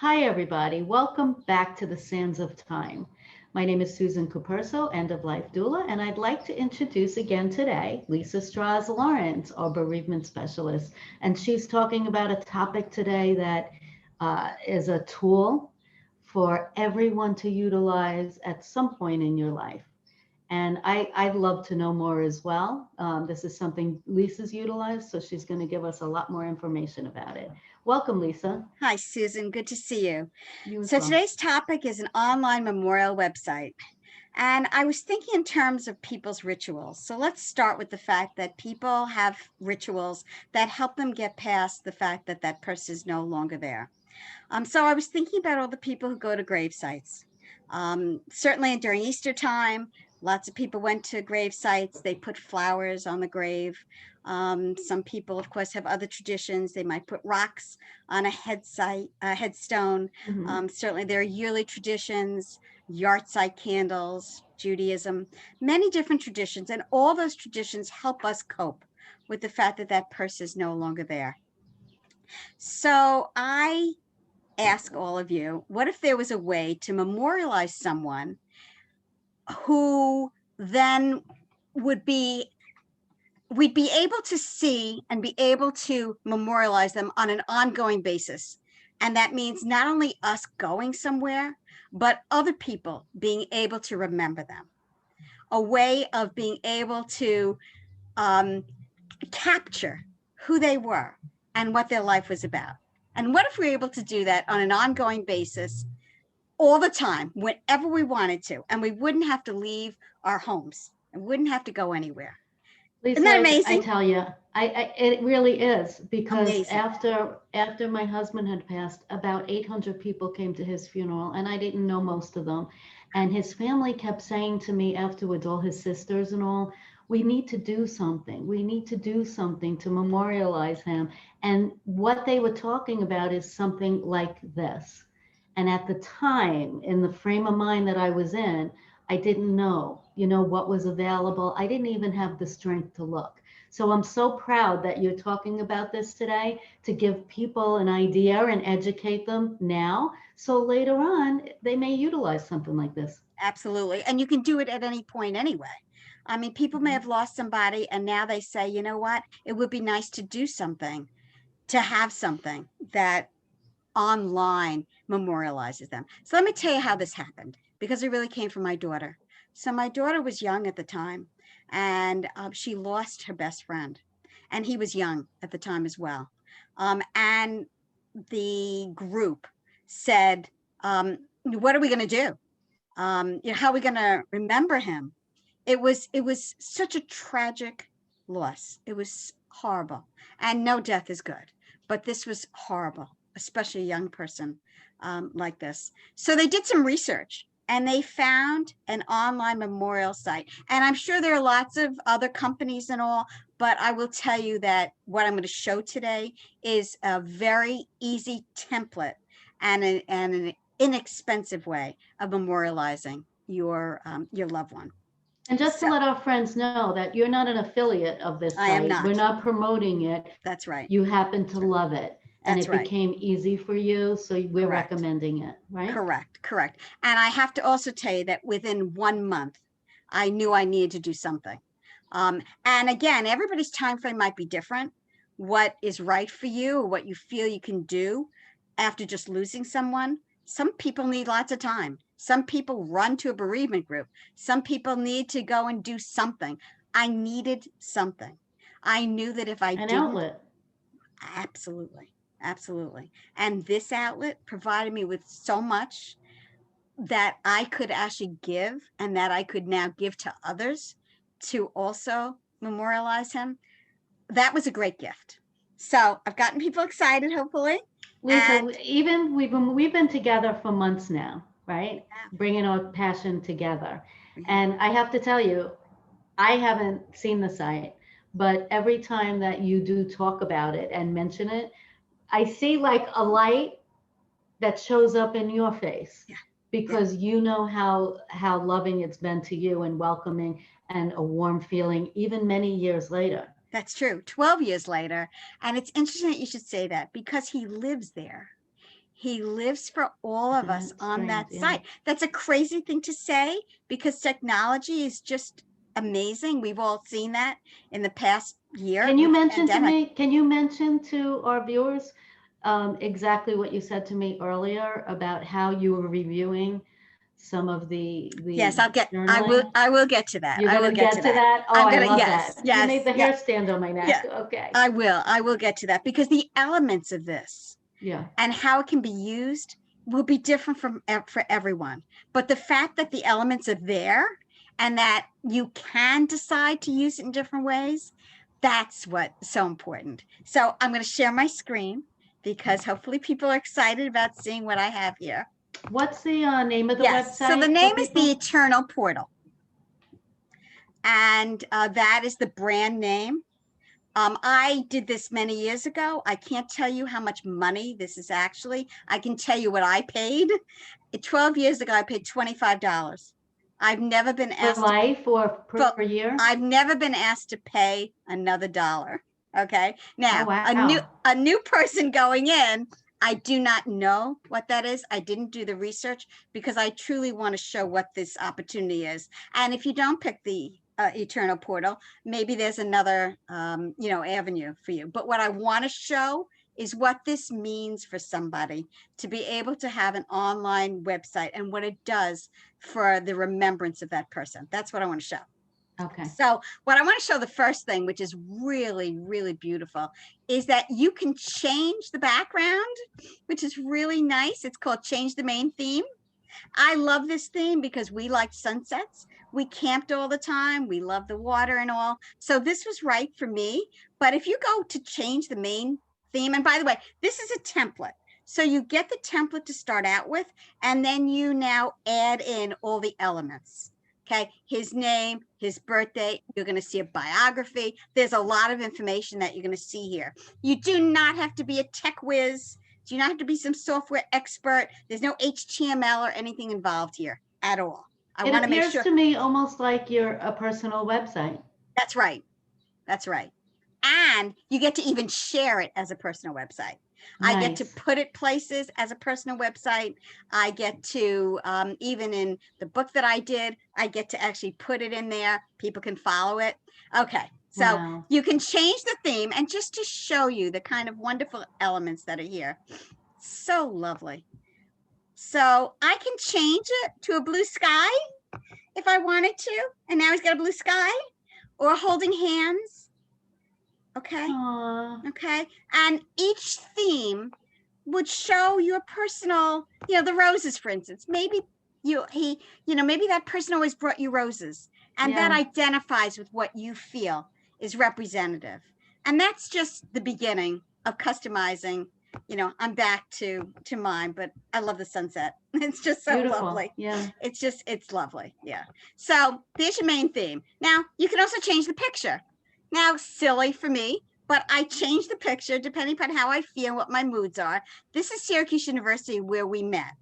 Hi, everybody. Welcome back to the Sands of Time. My name is Susan Cuperso, End of Life Doula, and I'd like to introduce again today Lisa Strauss Lawrence, our bereavement specialist. And she's talking about a topic today that is a tool for everyone to utilize at some point in your life. And I'd love to know more as well. This is something Lisa's utilized, so she's going to give us a lot more information about it. Welcome, Lisa. Hi, Susan. Good to see you. You as So well. today's topic is an online memorial website. And I was thinking in terms of people's rituals. So let's start with the fact that people have rituals that help them get past the fact that that person is no longer there. So I was thinking about all the people who go to grave sites. Certainly during Easter time, lots of people went to grave sites. They put flowers on the grave. Some people, of course, have other traditions. They might put rocks on a headstone. Mhm. Certainly there are yearly traditions, yahrzeit candles, Judaism, many different traditions. And all those traditions help us cope with the fact that that person is no longer there. So I ask all of you, what if there was a way to memorialize someone who then would be we'd be able to see and be able to memorialize them on an ongoing basis. And that means not only us going somewhere, but other people being able to remember them. A way of being able to um, capture who they were and what their life was about. And what if we were able to do that on an ongoing basis all the time, whenever we wanted to, and we wouldn't have to leave our homes and wouldn't have to go anywhere? Isn't Lisa, that I amazing? tell you, it really is because Amazing. after my husband had passed, about 800 people came to his funeral, and I didn't know most of them. And his family kept saying to me afterwards, all his sisters and all, we need to do something. We need to do something to memorialize him. And what they were talking about is something like this. And at the time, in the frame of mind that I was in, I didn't know, what was available. I didn't even have the strength to look. So I'm so proud that you're talking about this today to give people an idea and educate them now. So later on, they may utilize something like this. Absolutely. And you can do it at any point anyway. I mean, people may Mhm. have lost somebody and now they say, you know what? It would be nice to do something, to have something that online memorializes them. So let me tell you how this happened because it really came from my daughter. So my daughter was young at the time and she lost her best friend. And he was young at the time as well. And the group said, what are we going to do? How are we going to remember him? It was such a tragic loss. It was horrible, and no death is good, but this was horrible, especially a young person like this. So they did some research and they found an online memorial site. And I'm sure there are lots of other companies and all, but I will tell you that what I'm going to show today is a very easy template and an inexpensive way of memorializing your loved one. And just to So let our friends know that you're not an affiliate of this I am site, we're not. not promoting it. That's right. You happen to love it and That's it right. became easy for you. So we're Correct. recommending it, right? Correct. Correct. And I have to also tell you that within 1 month, I knew I needed to do something. And again, everybody's time frame might be different. What is right for you or what you feel you can do after just losing someone. Some people need lots of time. Some people run to a bereavement group. Some people need to go and do something. I needed something. I knew that if I An didn't, outlet. absolutely, absolutely. And this outlet provided me with so much that I could actually give and that I could now give to others to also memorialize him. That was a great gift. So I've gotten people excited, hopefully. Lisa, And even we've been together for months now, right? Bringing our passion together. yeah, And I have to tell you, I haven't seen the site, but every time that you do talk about it and mention it, I see like a light that shows up in your face yeah, yeah, because you know how loving it's been to you and welcoming and a warm feeling even many years later. that's true. 12 years later. And it's interesting that you should say that because he lives there. He lives for all of us That's on strange. that Yeah. site. That's a crazy thing to say because technology is just amazing. We've all seen that in the past year Can you with the mention to pandemic. me, can you mention to our viewers exactly what you said to me earlier about how you were reviewing some of Yes, the journaling? I will get to that. You're I will gonna get get to to that. that? Oh, I'm I gonna, love yes, that. You made yes, the yeah, hair stand on my yeah. neck. Okay. I will get to that because the elements of this Yeah. and how it can be used will be different for everyone. But the fact that the elements are there and that you can decide to use it in different ways, that's what's so important. So I'm going to share my screen because hopefully people are excited about seeing what I have here. What's the name of the Yes. So the website for name is the people? Eternal Portal, and that is the brand name. I did this many years ago. I can't tell you how much money this is actually. I can tell you what I paid. 12 years ago, I paid $25. I've never been For asked to, life or but per year? I've never been asked to pay another dollar. Okay. Oh, Now, wow. a new person going in, I do not know what that is. I didn't do the research because I truly want to show what this opportunity is. And if you don't pick the Eternal Portal, maybe there's another, avenue for you. But what I want to show is what this means for somebody to be able to have an online website and what it does for the remembrance of that person. That's what I want to show. Okay. So what I want to show, the first thing, which is really, really beautiful, is that you can change the background, which is really nice. It's called Change the Main Theme. I love this theme because we like sunsets. We camped all the time. We love the water and all. So this was right for me. But if you go to change the main theme, and by the way, this is a template. So you get the template to start out with, and then you now add in all the elements. Okay, his name, his birthday, you're going to see a biography. There's a lot of information that you're going to see here. You do not have to be a tech whiz. Do you not have to be some software expert? There's no HTML or anything involved here at all. I It want to make appears sure. to me almost like you're a personal website. That's right. That's right. And you get to even share it as a personal website. I get to Nice. put it places as a personal website. I get to, even in the book that I did, I get to actually put it in there. People can follow it. Okay. So Wow. you can change the theme, and just to show you the kind of wonderful elements that are here. So lovely. So I can change it to a blue sky if I wanted to. And now he's got a blue sky, or holding hands. Okay. Aww. Okay. And each theme would show your personal, the roses, for instance. Maybe maybe that person always brought you roses, and that Yeah. identifies with what you feel is representative. And that's just the beginning of customizing. I'm back to mine, but I love the sunset. It's just so Beautiful. lovely. Yeah. It's lovely. Yeah. So there's your main theme. Now you can also change the picture. Now, silly for me, but I change the picture depending upon how I feel, what my moods are. This is Syracuse University where we met.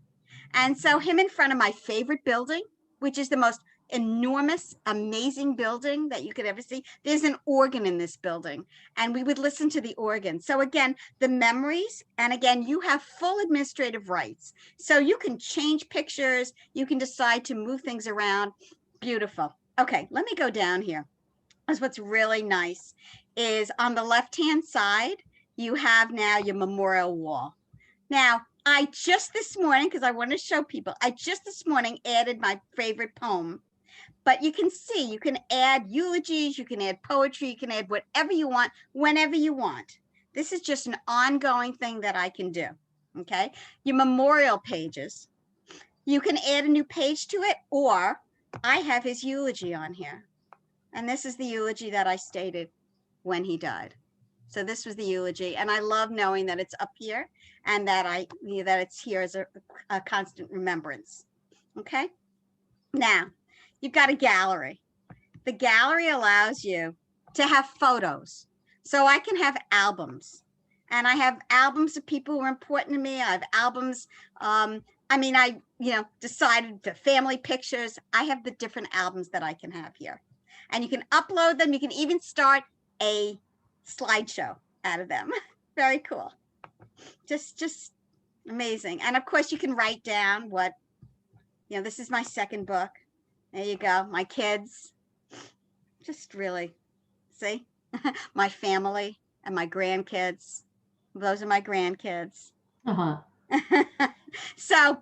And so him in front of my favorite building, which is the most enormous, amazing building that you could ever see. There's an organ in this building, and we would listen to the organ. So again, the memories, and again, you have full administrative rights. So you can change pictures, you can decide to move things around. Beautiful. Okay, let me go down here. Because what's really nice is on the left-hand side, you have now your memorial wall. Now, I just this morning, because I want to show people, I just this morning added my favorite poem. But you can see, you can add eulogies, you can add poetry, you can add whatever you want, whenever you want. This is just an ongoing thing that I can do. Okay. Your memorial pages, you can add a new page to it, or I have his eulogy on here. And this is the eulogy that I stated when he died. So this was the eulogy, and I love knowing that it's up here and that that it's here as a constant remembrance. Okay. Now you've got a gallery. The gallery allows you to have photos. So I can have albums, and I have albums of people who are important to me. I have albums. I decided the family pictures. I have the different albums that I can have here. And you can upload them. You can even start a slideshow out of them. Very cool. Just Amazing. And of course you can write down what, this is my second book. There you go. My kids, just really, see, my family and my grandkids. Those are my grandkids. Uh-huh. So,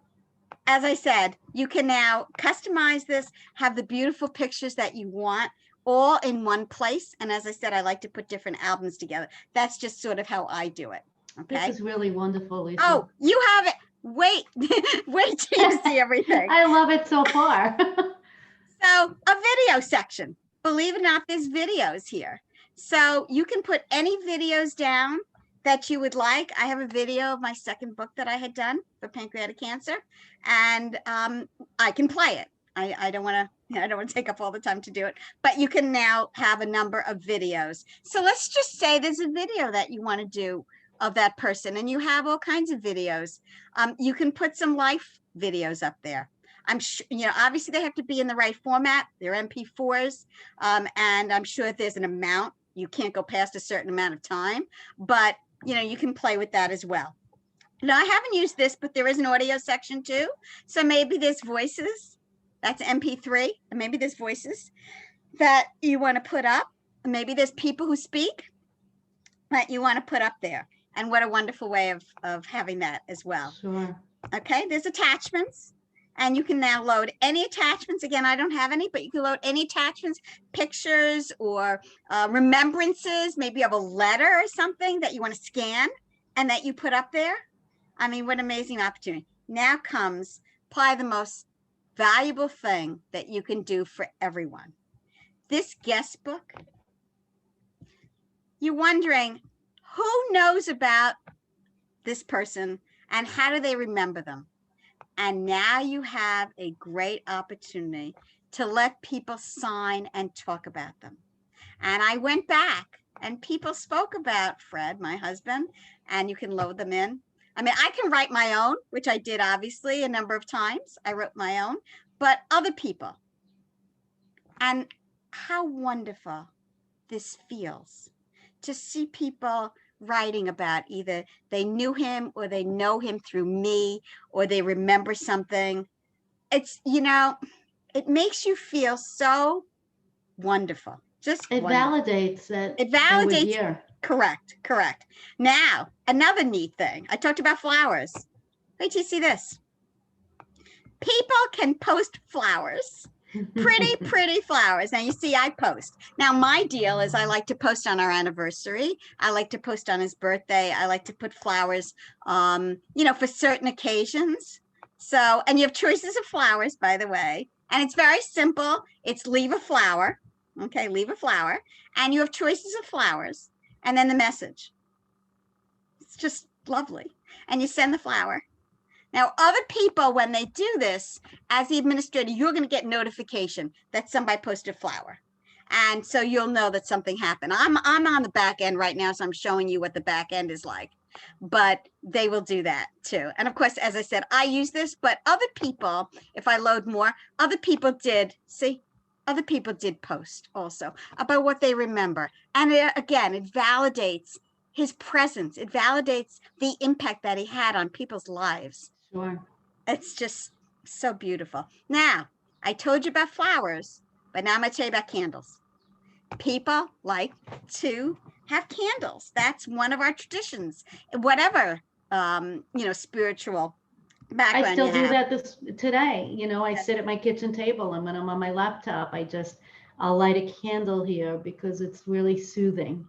as I said, you can now customize this, have the beautiful pictures that you want all in one place. And as I said, I like to put different albums together. That's just sort of how I do it. Okay. This is really wonderful, Lisa. Oh, you have it. Wait, wait till you see everything. I love it so far. So a video section, believe it or not, there's videos here. So you can put any videos down that you would like. I have a video of my second book that I had done for pancreatic cancer, and I can play it. I don't want to take up all the time to do it, but you can now have a number of videos. So let's just say there's a video that you want to do of that person, and you have all kinds of videos. You can put some life videos up there. I'm sure, obviously they have to be in the right format. They're MP4s, and I'm sure there's an amount. You can't go past a certain amount of time, but you can play with that as well. Now, I haven't used this, but there is an audio section too. So maybe there's voices, that's MP3, and maybe there's voices that you want to put up. Maybe there's people who speak that you want to put up there. And what a wonderful way of having that as well. Sure. Okay, there's attachments. And you can now load any attachments. Again, I don't have any, but you can load any attachments, pictures or remembrances, maybe of a letter or something that you want to scan and that you put up there. I mean, what an amazing opportunity. Now comes probably the most valuable thing that you can do for everyone. This guest book. You're wondering, who knows about this person and how do they remember them? And now you have a great opportunity to let people sign and talk about them. And I went back and people spoke about Fred, my husband, and you can load them in. I mean, I can write my own, which I did obviously a number of times. I wrote my own, but other people. And how wonderful this feels to see people writing about either they knew him or they know him through me or they remember something. It's, it makes you feel so wonderful. Just it wonderful. Validates that It validates. they were here. Correct. Now, another neat thing. I talked about flowers. Wait till you see this. People can post flowers. Pretty flowers. Now you see I post. Now my deal is I like to post on our anniversary. I like to post on his birthday. I like to put flowers, for certain occasions. So, and you have choices of flowers, by the way. And it's very simple. It's leave a flower. Okay, leave a flower. And you have choices of flowers. And then the message. It's just lovely. And you send the flower. Now, other people, when they do this, as the administrator, you're going to get notification that somebody posted a flower. And so you'll know that something happened. I'm on the back end right now, so I'm showing you what the back end is like. But they will do that too. And of course, as I said, I use this, but other people, if I load more, other people did post also about what they remember. And again, it validates his presence. It validates the impact that he had on people's lives. Sure. It's just so beautiful. Now, I told you about flowers, but now I'm going to tell you about candles. People like to have candles. That's one of our traditions. Whatever, spiritual background I still you do have. that today. I sit at my kitchen table, and when I'm on my laptop, I'll light a candle here because it's really soothing.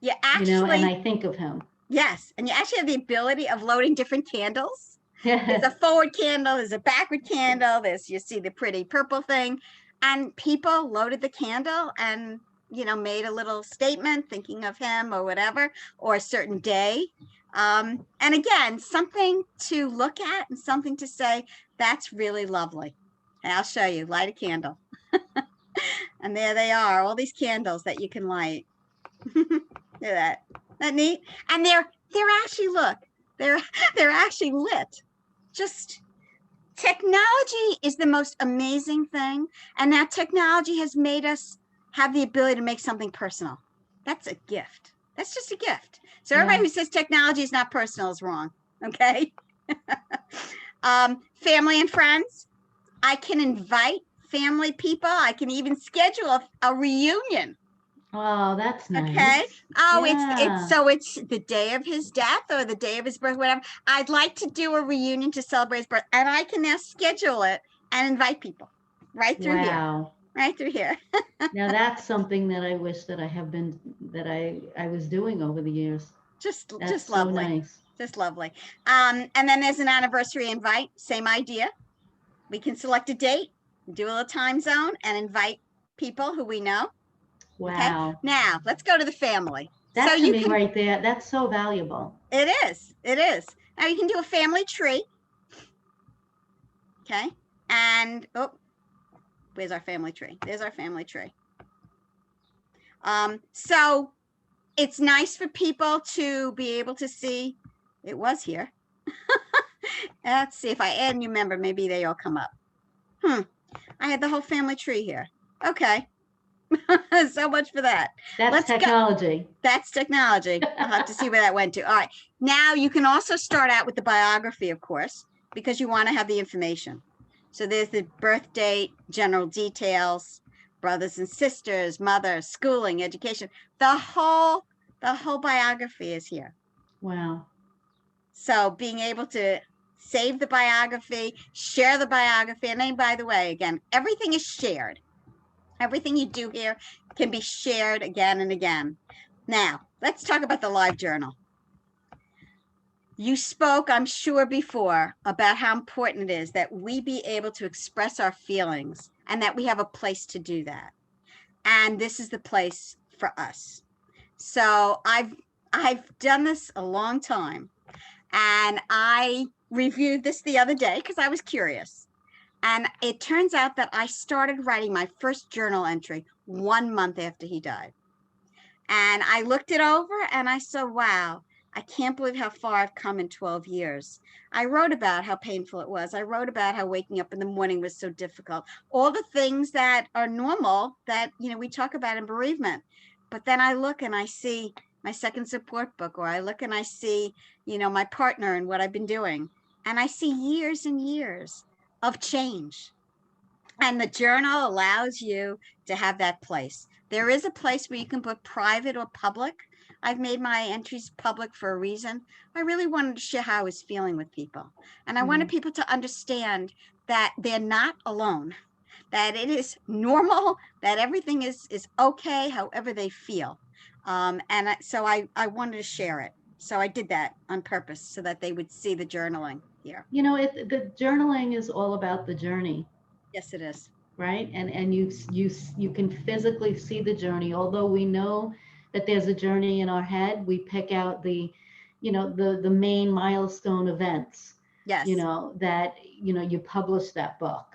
You actually, and I think of him. Yes, and you actually have the ability of loading different candles. There's a forward candle, there's a backward candle, you see the pretty purple thing, and people loaded the candle and, made a little statement thinking of him or whatever, or a certain day. And again, something to look at and something to say, that's really lovely. And I'll show you, light a candle. And there they are, all these candles that you can light. Look at that neat? And they're actually, look, they're actually lit. Just technology is the most amazing thing. And now technology has made us have the ability to make something personal. That's a gift. That's just a gift. So everybody who says technology is not personal is wrong. Okay. Family and friends. I can invite family people. I can even schedule a reunion. Oh, that's Okay. nice. Oh, it's Yeah. so it's the day of his death or the day of his birth, whatever. I'd like to do a reunion to celebrate his birth, and I can now schedule it and invite people right through here, Wow. right through here. Now that's something that I wish that I have been that I was doing over the years. That's Just so lovely, nice. just lovely. And then there's an anniversary invite. Same idea. We can select a date, do a little time zone, and invite people who we know. Okay. Wow. Now let's go to the family. So That to you me can. right there, that's so valuable. It is. It is. Now you can do a family tree. Okay. And oh, where's our family tree? There's our family tree. So it's nice for people to be able to see. It was here. Let's see if I add a new member, maybe they all come up. I had the whole family tree here. Okay. So much for that. That's Let's go. technology. That's technology. I'll have to see where that went to. All right. Now you can also start out with the biography, of course, because you want to have the information. So there's the birth date, general details, brothers and sisters, mother, schooling, education. The whole biography is here. Wow. So being able to save the biography, share the biography, and then, by the way, again, everything is shared. Everything you do here can be shared again and again. Now, let's talk about the live journal. You spoke, I'm sure, before about how important it is that we be able to express our feelings and that we have a place to do that. And this is the place for us. So I've done this a long time, and I reviewed this the other day because I was curious. And it turns out that I started writing my first journal entry 1 month after he died. And I looked it over and I said, wow, I can't believe how far I've come in 12 years. I wrote about how painful it was. I wrote about how waking up in the morning was so difficult. All the things that are normal that, we talk about in bereavement. But then I look and I see my second support book, or I look and I see, my partner and what I've been doing. And I see years and years of change. And the journal allows you to have that place. There is a place where you can put private or public. I've made my entries public for a reason. I really wanted to share how I was feeling with people. And I wanted people to understand that they're not alone, that it is normal, that everything is okay, however they feel. So I wanted to share it. So I did that on purpose so that they would see the journaling here. The journaling is all about the journey. Yes, it is. Right. And you can physically see the journey. Although we know that there's a journey in our head, we pick out the main milestone events. Yes. That you publish that book,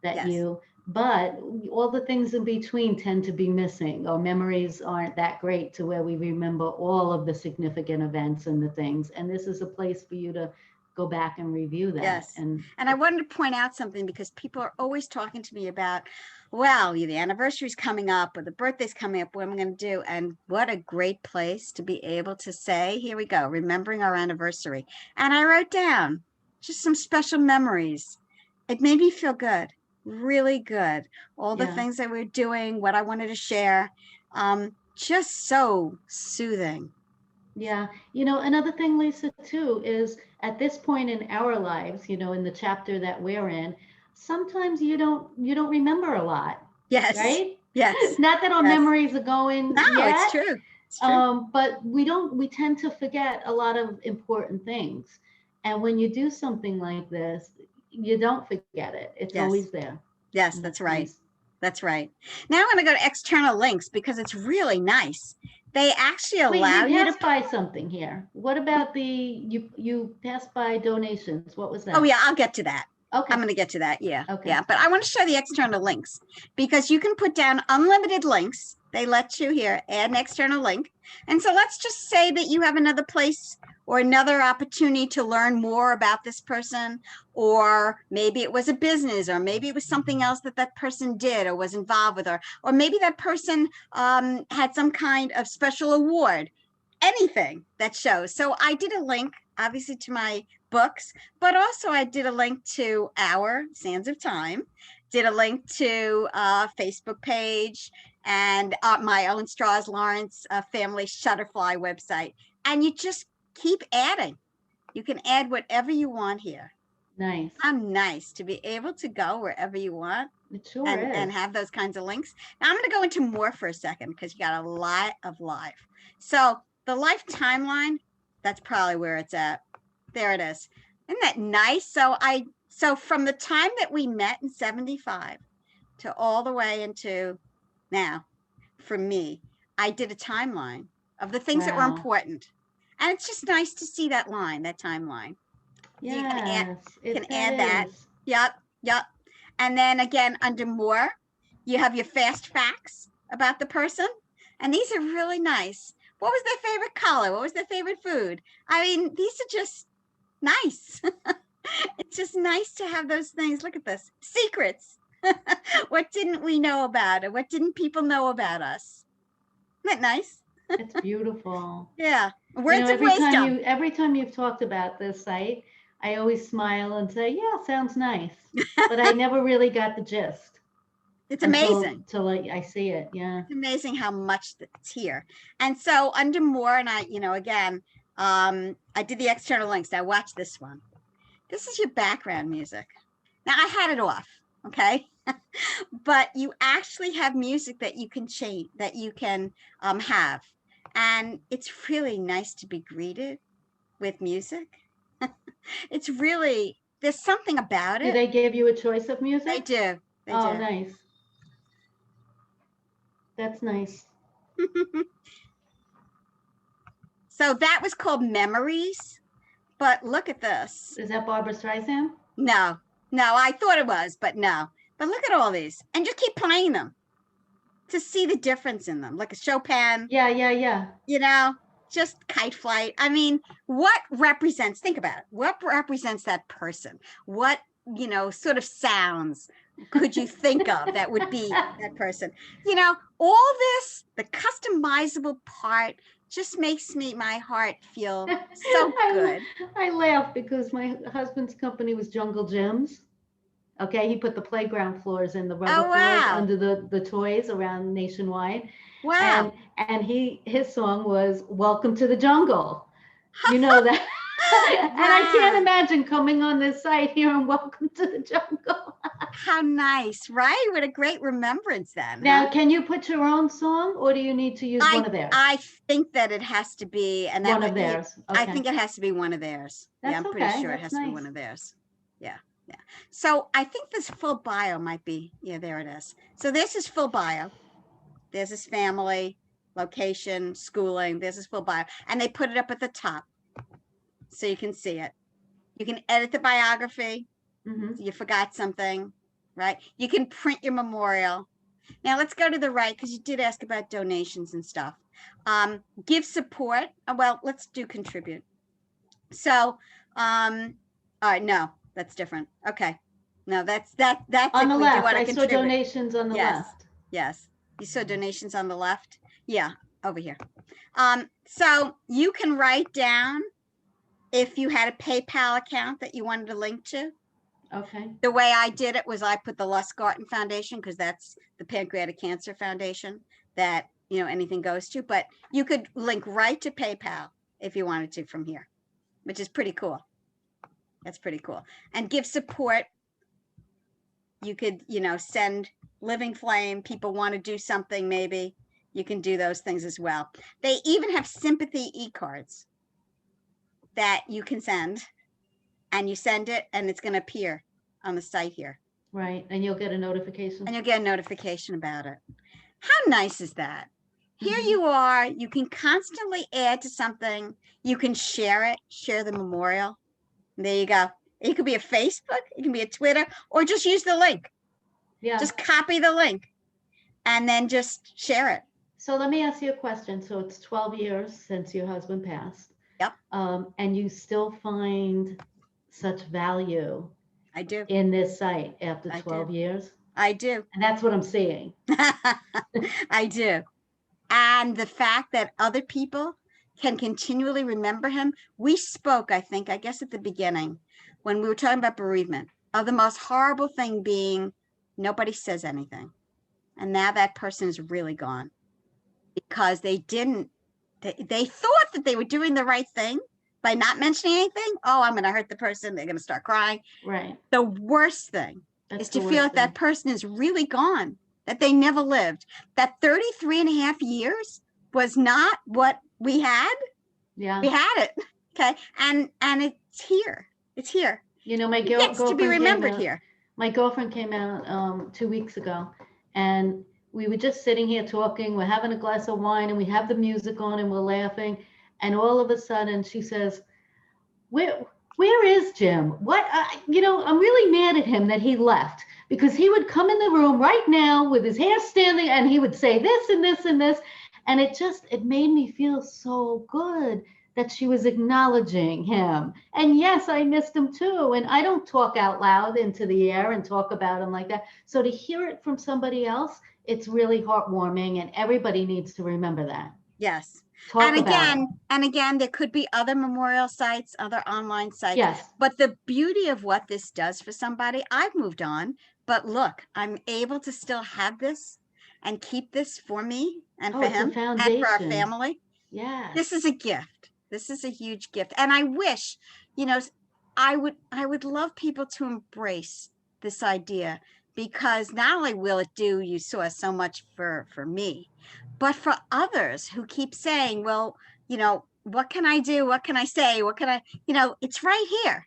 that yes. But all the things in between tend to be missing. Our memories aren't that great to where we remember all of the significant events and the things. And this is a place for you to go back and review that. Yes. And I wanted to point out something, because people are always talking to me about, well, the anniversary's coming up or the birthday's coming up, what am I going to do? And what a great place to be able to say, here we go, remembering our anniversary. And I wrote down just some special memories. It made me feel good, really good. All the things that we're doing, what I wanted to share, just so soothing. Yeah. Another thing, Lisa, too, is at this point in our lives, in the chapter that we're in, sometimes you don't remember a lot. Yes. Right? Yes. Not that our memories are going No, yet, it's true. It's true. But we tend to forget a lot of important things. And when you do something like this, you don't forget it. It's always there. Yes, that's right. Nice. That's right. Now I'm going to go to external links because it's really nice. They actually allow you to buy something here. What about you passed by donations? What was that? Oh yeah, I'll get to that. Okay. I'm going to get to that. Yeah. Okay. Yeah. But I want to show the external links, because you can put down unlimited links. They let you here add an external link. And so let's just say that you have another place or another opportunity to learn more about this person, or maybe it was a business, or maybe it was something else that person did or was involved with, or maybe that person had some kind of special award. anything that shows. So I did a link, obviously, to my books, but also I did a link to our Sands of Time, did a link to a Facebook page, and my own Strauss Lawrence family Shutterfly website. And you just keep adding. You can add whatever you want here. Nice. How nice to be able to go wherever you want. It sure And is. have those kinds of links. Now I'm going to go into more for a second because you got a lot of life. So the life timeline, that's probably where it's at. There it is. Isn't that nice? So from the time that we met in 75 to all the way into now, for me, I did a timeline of the things that were Wow. important. And it's just nice to see that line, that timeline. So you Yes, can add that. is. Yep. And then again, under more, you have your fast facts about the person. And these are really nice. What was their favorite color? What was their favorite food? I mean, these are just nice. It's just nice to have those things. Look at this. Secrets. What didn't we know about it? What didn't people know about us? Isn't that nice? It's beautiful. Yeah. You Words know, of wisdom. every time you've talked about this site, I always smile and say, "Yeah, sounds nice," but I never really got the gist It's amazing. until I see it. Yeah. It's amazing how much that's here. And so under more, and I, again, I did the external links. Now watch this one. This is your background music. Now I had it off, okay? But you actually have music that you can change, that you can have. And it's really nice to be greeted with music. It's really, there's something about Do it. they give you a choice of music? They do. They Oh, do. nice. That's nice. So that was called Memories. But look at this. Is that Barbara Streisand? No, I thought it was, but no. But look at all these and just keep playing them to see the difference in them. Like a Chopin. Yeah. Just Kite Flight. I mean, what represents, think about it. What represents that person? What, sort of sounds could you think of that would be that person? All this, the customizable part just makes my heart feel so good. I laugh because my husband's company was Jungle Gyms. Okay, he put the playground floors and the rubber floors under the toys around nationwide. Wow. And his song was "Welcome to the Jungle." You know that. And I can't imagine coming on this site here and "Welcome to the Jungle." How nice, right? What a great remembrance then. Now, can you put your own song, or do you need to use one of theirs? I think that it has to be, and that one of theirs. Okay. I think it has to be one of theirs. I'm pretty sure it has to be one of theirs. Yeah. So I think this full bio might be, there it is. So this is full bio. There's his family, location, schooling. There's his full bio. And they put it up at the top so you can see it. You can edit the biography. Mm-hmm. You forgot something, right? You can print your memorial. Now let's go to the right because you did ask about donations and stuff. Give support. Well, let's do contribute. So, all right, no, that's different. Okay. No, that's on the left. I saw donations on the left. Yes. You saw donations on the left? Yeah, over here. So you can write down if you had a PayPal account that you wanted to link to. Okay. The way I did it was I put the Lustgarten Foundation because that's the Pancreatic Cancer Foundation that, anything goes to. But you could link right to PayPal if you wanted to from here, which is pretty cool. That's pretty cool. And give support. You could, send Living Flame. People want to do something, maybe. You can do those things as well. They even have sympathy e-cards that you can send. And you send it, and it's going to appear on the site here. Right, and you'll get a notification. And you'll get a notification about it. How nice is that? Here you are. You can constantly add to something. You can share it, share the memorial. And there you go. It could be a Facebook, it can be a Twitter, or just use the link. Yeah. Just copy the link and then just share it. So let me ask you a question. So it's 12 years since your husband passed. Yep. And you still find such value I do in this site after 12 years? I do. And that's what I'm seeing. I do. And the fact that other people can continually remember him. We spoke, I think, I guess at the beginning, when we were talking about bereavement, of the most horrible thing being nobody says anything. And now that person is really gone because they didn't, they thought that they were doing the right thing by not mentioning anything. Oh, I'm going to hurt the person. They're going to start crying. Right. The worst thing That's is to the feel worst that that thing. person is really gone, that they never lived, that 33 and a half years was not what we had. Yeah. We had it. Okay. And it's here. It's here. You know, my It gets to be girlfriend came remembered out. here. My girlfriend came out 2 weeks ago, and we were just sitting here talking. We're having a glass of wine, and we have the music on, and we're laughing. And all of a sudden, she says, "Where, where is Jim? What? I'm really mad at him that he left because he would come in the room right now with his hair standing, and he would say this and this and this, and it made me feel so good." That she was acknowledging him. And yes, I missed him too. And I don't talk out loud into the air and talk about him like that. So to hear it from somebody else, it's really heartwarming. And everybody needs to remember that. Yes. Talk about it. And again, there could be other memorial sites, other online sites. Yes. But the beauty of what this does for somebody, I've moved on, but look, I'm able to still have this and keep this for me and for It's a him and for our foundation. family. Yes. This is a gift. This is a huge gift. And I wish, you know, I would love people to embrace this idea, because not only will it do you so much for me, but for others who keep saying, well, what can I do? What can I say? What can I, it's right here.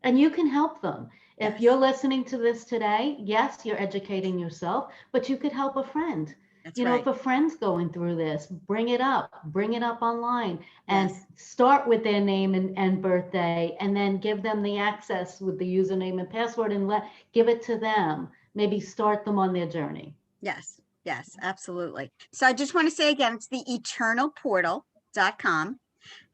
And you can help them. If Yes. you're listening to this today, yes, you're educating yourself, but you could help a friend. That's right. If a friend's going through this, bring it up online and Yes. start with their name and birthday, and then give them the access with the username and password and give it to them. Maybe start them on their journey. Yes. Yes, absolutely. So I just want to say again, it's the eternalportal.com.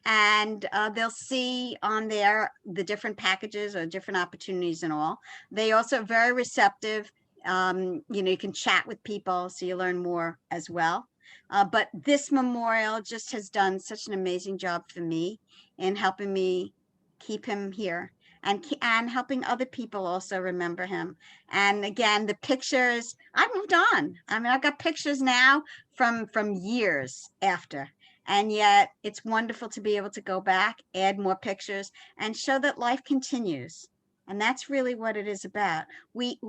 And they'll see on there the different packages or different opportunities and all. They also are very receptive. You can chat with people, so you learn more as well. But this memorial just has done such an amazing job for me in helping me keep him here and helping other people also remember him. And again, the pictures, I've moved on. I mean, I've got pictures now from years after. And yet it's wonderful to be able to go back, add more pictures, and show that life continues. And that's really what it is about. We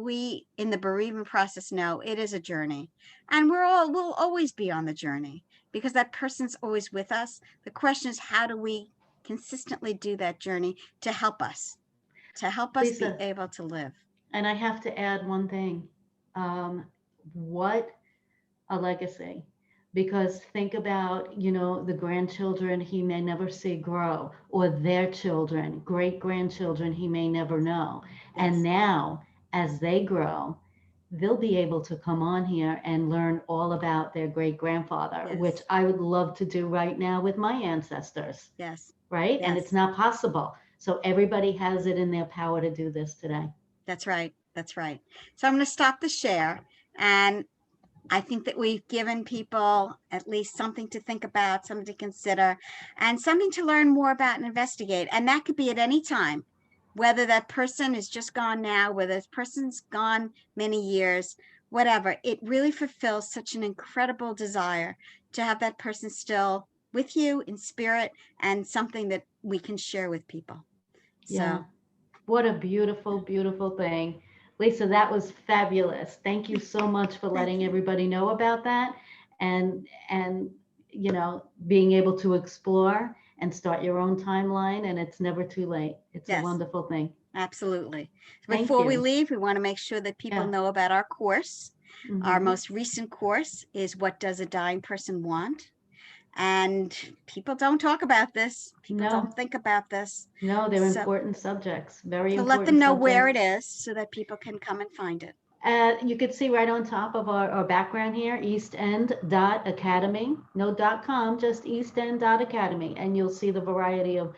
in the bereavement process know it is a journey, and we'll always be on the journey because that person's always with us. The question is, how do we consistently do that journey to help us be Lisa, able to live? and I have to add one thing. What a legacy. Because think about, the grandchildren he may never see grow, or their children, great grandchildren he may never know. And Yes. now, as they grow, they'll be able to come on here and learn all about their great grandfather, Yes. which I would love to do right now with my ancestors. Yes. Right? And Yes. it's not possible. So everybody has it in their power to do this today. That's right. That's right. So I'm going to stop the share, and I think that we've given people at least something to think about, something to consider, and something to learn more about and investigate. And that could be at any time, whether that person is just gone now, whether this person's gone many years, whatever. It really fulfills such an incredible desire to have that person still with you in spirit, and something that we can share with people. Yeah. So What a beautiful, beautiful thing. Lisa, that was fabulous. Thank you so much for thank letting you. everybody know about that and being able to explore and start your own timeline, and it's never too late. It's a Yes, wonderful thing. absolutely. Thank Before we you. leave, we want to make sure that people Yeah. know about our course. Our Hmm. most recent course is What Does a Dying Person Want? And people don't talk about this. People No, don't think about this. no, they're So, important subjects, very so let them important know where subjects. it is so that people can come and find it. You could see right on top of our background here, eastend.academy. No .com, just eastend.academy. And you'll see the variety of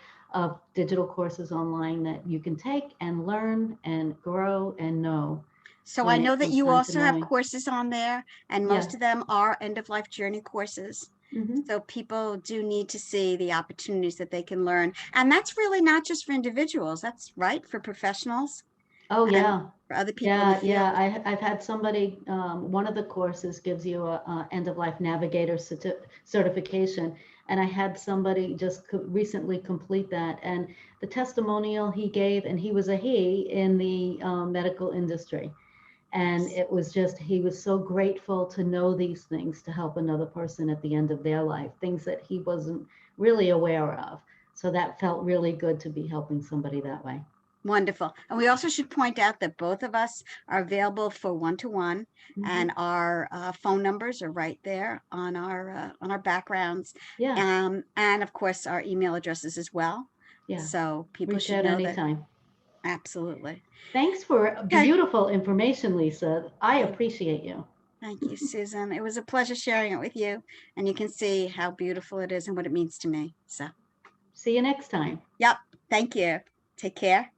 digital courses online that you can take and learn and grow and know So I when know it that comes you time to also have knowing. courses on there, and most Yes. of them are end of life journey courses. Hmm. So people do need to see the opportunities that they can learn. And that's really not just for individuals, that's right for professionals Oh, and yeah. for other people in the Yeah, yeah. field. I've had somebody, one of the courses gives you a end of life navigator certification. And I had somebody just recently complete that. And the testimonial he gave, and he was a he in the medical industry. And Yes. it was just, he was so grateful to know these things to help another person at the end of their life, things that he wasn't really aware of. So that felt really good to be helping somebody that way. Wonderful. And we also should point out that both of us are available for one-to-one, Hmm. and our phone numbers are right there on our backgrounds, Yeah, and of course our email addresses as well. yeah. So people Reach should out know that. anytime. Absolutely. Thanks for Okay. beautiful information, Lisa. I Thank, appreciate you. thank you, Susan. It was a pleasure sharing it with you, and you can see how beautiful it is and what it means to me. So, See you next time. yep. Thank you. Take care.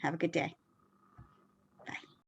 Have a good day.